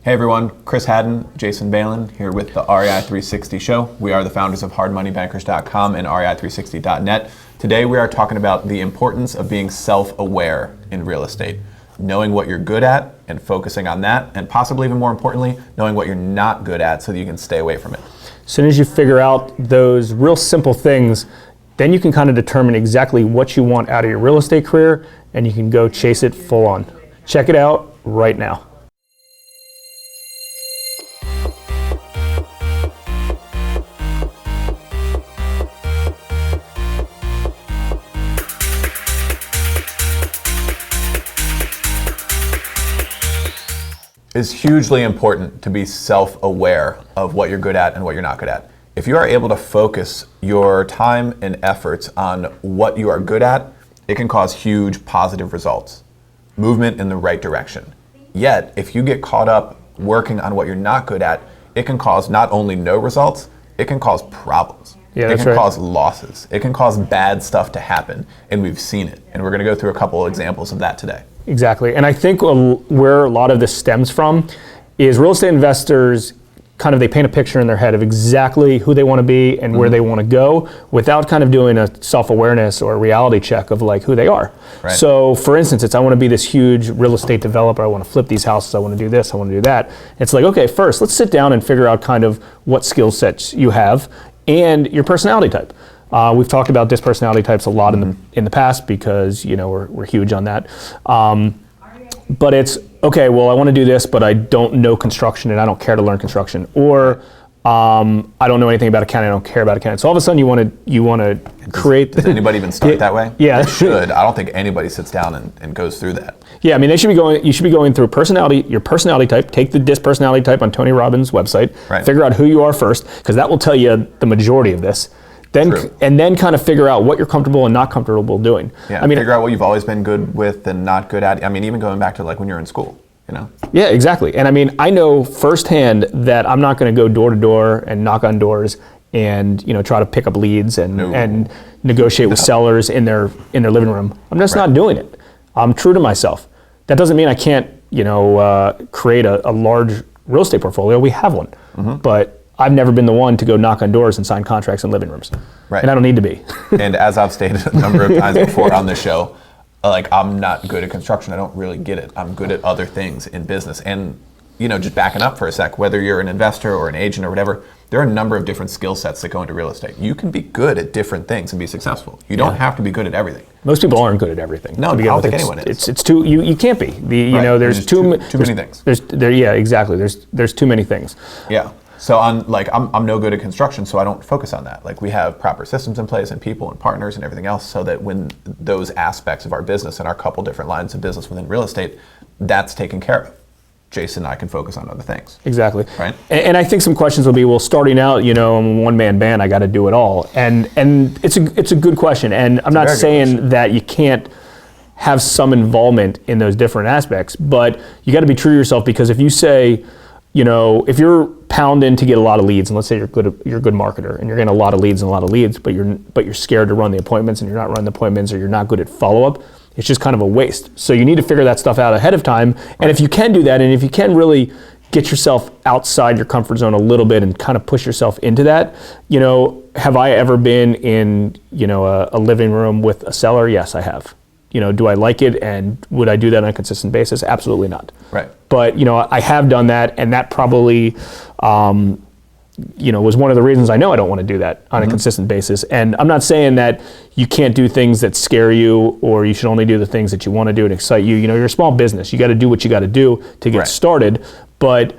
Hey everyone, Chris Haddon, Jason Balin here with the REI 360 show. We are the founders of hardmoneybankers.com and REI360.net. Today we are talking about the importance of being self-aware in real estate, knowing what you're good at and focusing on that, and possibly even more importantly, knowing what you're not good at so that you can stay away from it. As soon as you figure out those real simple things, then you can kind of determine exactly what you want out of your real estate career, and you can go chase it full on. Check it out right now. It's hugely important to be self-aware of what you're good at and what you're not good at. If you are able to focus your time and efforts on what you are good at, it can cause huge positive results, movement in the right direction. Yet, if you get caught up working on what you're not good at, it can cause not only no results, it can cause problems. Yeah, it can right. cause losses. It can cause bad stuff to happen, and we've seen it. And we're going to go through a couple of examples of that today. Exactly. And I think where a lot of this stems from is real estate investors they paint a picture in their head of exactly who they want to be and where they want to go without kind of doing a self-awareness or a reality check of like who they are. Right. So for instance, I want to be this huge real estate developer. I want to flip these houses. I want to do this. I want to do that. It's like, okay, first let's sit down and figure out kind of what skill sets you have and your personality type. We've talked about disc personality types a lot in the past because we're huge on that. But it's okay. Well, I want to do this, but I don't know construction, and I don't care to learn construction. Or I don't know anything about accounting. I don't care about accounting. So all of a sudden, you want to create. Does anybody even start that way? Yeah, they should. I don't think anybody sits down and goes through that. Yeah, I mean, you should be going through your personality type. Take the disc personality type on Tony Robbins' website. Right. Figure out who you are first, because that will tell you the majority of this. And then kind of figure out what you're comfortable and not comfortable doing. Yeah, figure out what you've always been good with and not good at. I mean, even going back to like when you're in school, Yeah, exactly. And I mean, I know firsthand that I'm not going to go door to door and knock on doors and try to pick up leads and negotiate with sellers in their living room. I'm just not doing it. I'm true to myself. That doesn't mean I can't create a large real estate portfolio. We have one, but I've never been the one to go knock on doors and sign contracts in living rooms. Right. And I don't need to be. And as I've stated a number of times before on the show, like I'm not good at construction. I don't really get it. I'm good at other things in business. And just backing up for a sec, whether you're an investor or an agent or whatever, there are a number of different skill sets that go into real estate. You can be good at different things and be successful. You don't have to be good at everything. Most people aren't good at everything. No, I don't think anyone is. It's too you can't be. There's too many things. Exactly. There's too many things. Yeah. So I'm no good at construction, so I don't focus on that. Like we have proper systems in place and people and partners and everything else so that when those aspects of our business and our couple different lines of business within real estate, that's taken care of. Jason and I can focus on other things. Exactly. Right. And I think some questions will be, well, starting out, I'm a one-man band, I got to do it all. And it's a good question. And I'm not saying that you can't have some involvement in those different aspects, but you got to be true to yourself, because if you say, if you're pounding to get a lot of leads, and let's say you're a good marketer and you're getting a lot of leads, but you're scared to run the appointments and you're not running the appointments, or you're not good at follow-up, it's just kind of a waste. So you need to figure that stuff out ahead of time. And if you can do that, and if you can really get yourself outside your comfort zone a little bit and kind of push yourself into that, have I ever been in, a living room with a seller? Yes, I have. Do I like it, and would I do that on a consistent basis? Absolutely not. Right. But I have done that, and that probably was one of the reasons I know I don't want to do that on a consistent basis. And I'm not saying that you can't do things that scare you, or you should only do the things that you want to do and excite you. You're a small business. You got to do what you got to do to get started. But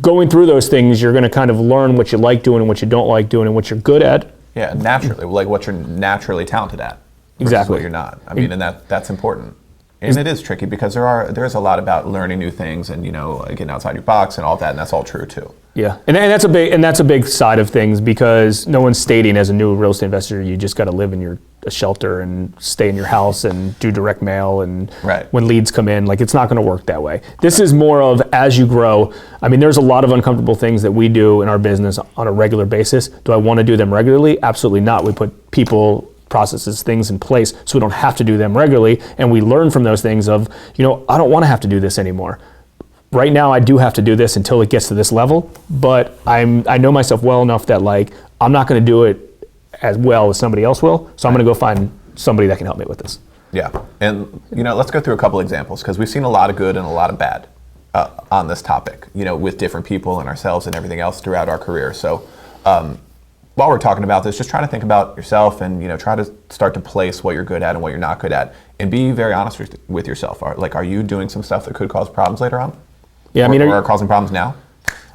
going through those things, you're going to kind of learn what you like doing and what you don't like doing and what you're good at. Yeah, naturally, like what you're naturally talented at. Exactly. What you're not. I mean, and that's important. And it is tricky because there's a lot about learning new things and getting outside your box and all that, and that's all true too. Yeah, and that's a big side of things, because no one's stating as a new real estate investor you just got to live in a shelter and stay in your house and do direct mail and when leads come in, like it's not going to work that way. This is more of as you grow. I mean, there's a lot of uncomfortable things that we do in our business on a regular basis. Do I want to do them regularly? Absolutely not. We put people, processes, things in place so we don't have to do them regularly, and we learn from those things of, I don't want to have to do this anymore. right now I do have to do this until it gets to this level, but I know myself well enough that like I'm not going to do it as well as somebody else will. So I'm going to go find somebody that can help me with this. Yeah, and let's go through a couple examples because we've seen a lot of good and a lot of bad on this topic. With different people and ourselves and everything else throughout our career. So while we're talking about this, just try to think about yourself and try to start to place what you're good at and what you're not good at, and be very honest with yourself. Are you doing some stuff that could cause problems later on? Yeah, or are causing problems now?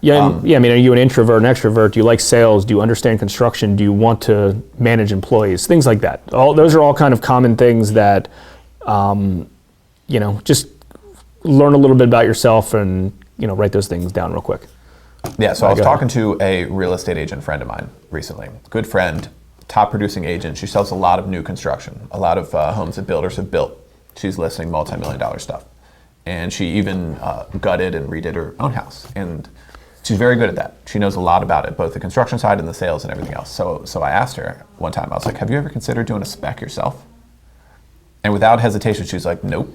Yeah, yeah. I mean, are you an introvert, an extrovert? Do you like sales? Do you understand construction? Do you want to manage employees? Things like that. Those are all kind of common things that, just learn a little bit about yourself and write those things down real quick. Yeah. So I was talking to a real estate agent friend of mine recently. Good friend, top producing agent. She sells a lot of new construction, a lot of homes that builders have built. She's listing multi-million-dollar stuff, and she even gutted and redid her own house. And she's very good at that. She knows a lot about it, both the construction side and the sales and everything else. So I asked her one time, I was like, have you ever considered doing a spec yourself? And without hesitation, she was like, nope,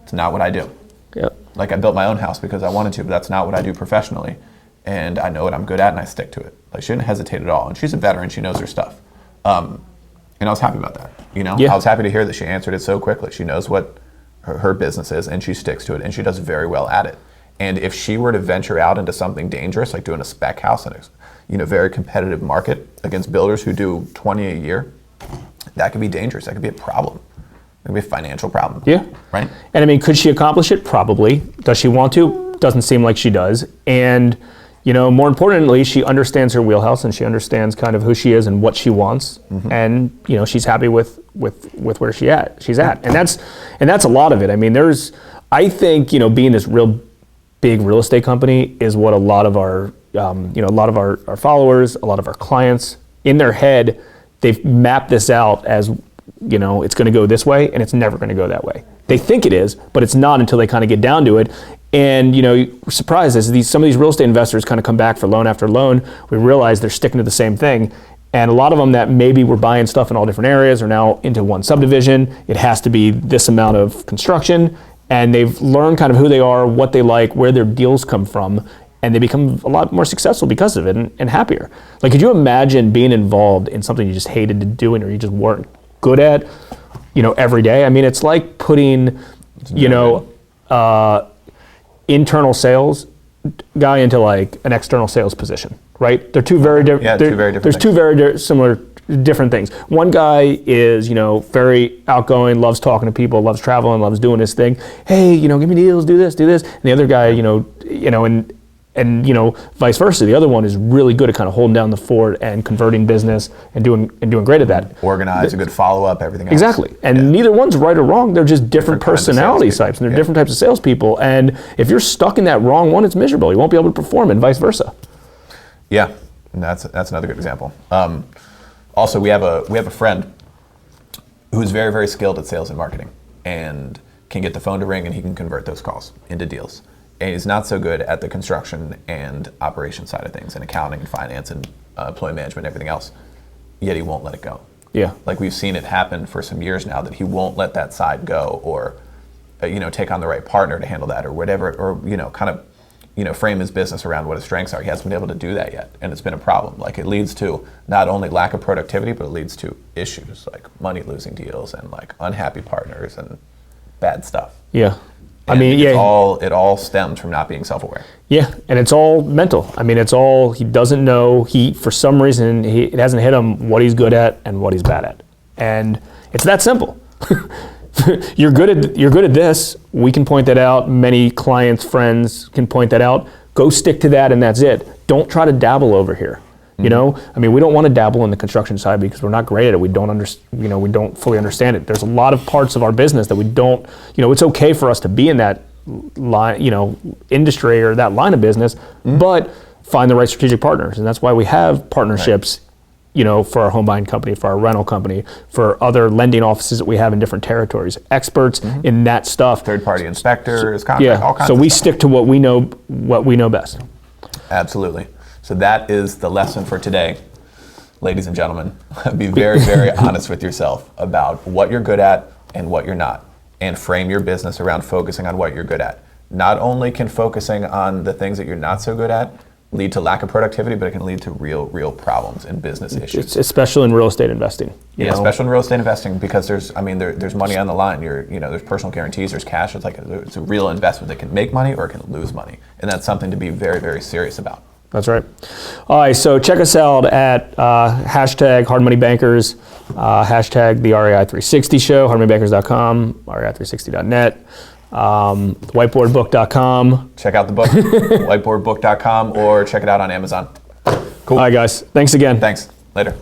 it's not what I do. Yep. Like I built my own house because I wanted to, but that's not what I do professionally. And I know what I'm good at and I stick to it. Like she didn't hesitate at all. And she's a veteran, she knows her stuff. And I was happy about that. Yeah. I was happy to hear that she answered it so quickly. She knows what her business is and she sticks to it and she does very well at it. And if she were to venture out into something dangerous, like doing a spec house in a very competitive market against builders who do 20 a year, that could be dangerous. That could be a problem. It could be a financial problem. Yeah. Right? And I mean, could she accomplish it? Probably. Does she want to? Doesn't seem like she does. And more importantly, she understands her wheelhouse and she understands kind of who she is and what she wants. Mm-hmm. And she's happy with where she's at. And that's a lot of it. I mean, I think being this real big real estate company is what a lot of our our followers, a lot of our clients, in their head, they've mapped this out as it's going to go this way and it's never going to go that way. They think it is, but it's not until they kind of get down to it. And we're surprised as some of these real estate investors kind of come back for loan after loan, we realize they're sticking to the same thing. And a lot of them that maybe were buying stuff in all different areas are now into one subdivision. It has to be this amount of construction. And they've learned kind of who they are, what they like, where their deals come from, and they become a lot more successful because of it and happier. Like, could you imagine being involved in something you just hated doing or you just weren't good at, every day? I mean, it's like putting, internal sales guy into like an external sales position, right? They're two very different. Yeah, two very different. There's things. two very similar, different things. One guy is, very outgoing, loves talking to people, loves traveling, loves doing his thing. Hey, give me deals, do this. And the other guy, and vice versa. The other one is really good at kind of holding down the fort and converting business and doing great at that. Organize, a good follow-up, everything else. Exactly. And neither one's right or wrong. They're just different personality types and they're different types of salespeople. And if you're stuck in that wrong one, it's miserable. You won't be able to perform and vice versa. Yeah, and that's another good example. Also, we have a friend who's very, very skilled at sales and marketing and can get the phone to ring and he can convert those calls into deals. And he's not so good at the construction and operation side of things and accounting and finance and employee management and everything else, yet he won't let it go. Yeah. Like we've seen it happen for some years now that he won't let that side go or, take on the right partner to handle that or whatever, or, kind of, frame his business around what his strengths are. He hasn't been able to do that yet. And it's been a problem. Like it leads to not only lack of productivity, but it leads to issues like money losing deals and like unhappy partners and bad stuff. Yeah. And it all stems from not being self-aware. Yeah, and it's all mental. I mean, he doesn't know, for some reason, it hasn't hit him what he's good at and what he's bad at. And it's that simple. You're good at this. We can point that out. Many clients, friends can point that out. Go stick to that and that's it. Don't try to dabble over here. We don't want to dabble in the construction side because we're not great at it. We don't we don't fully understand it. There's a lot of parts of our business that we don't, it's okay for us to be in that line, industry or that line of business, but find the right strategic partners. And that's why we have partnerships, for our home buying company, for our rental company, for other lending offices that we have in different territories, experts in that stuff. Third-party inspectors, all kinds of stuff. So we stick to what we know best. Absolutely. So that is the lesson for today. Ladies and gentlemen, be very, very honest with yourself about what you're good at and what you're not, and frame your business around focusing on what you're good at. not only can focusing on the things that you're not so good at lead to lack of productivity, but it can lead to real problems and business issues. Especially in real estate investing. Yeah, especially in real estate investing, because there's money on the line. There's personal guarantees, there's cash. It's a real investment that can make money or it can lose money, and that's something to be very, very serious about. That's right. All right, so check us out at hashtag Hard Money Bankers, hashtag the REI360 show, hardmoneybankers.com, REI360.net. Whiteboardbook.com. Check out the book, whiteboardbook.com, or check it out on Amazon. Cool. All right, guys. Thanks again. Thanks. Later.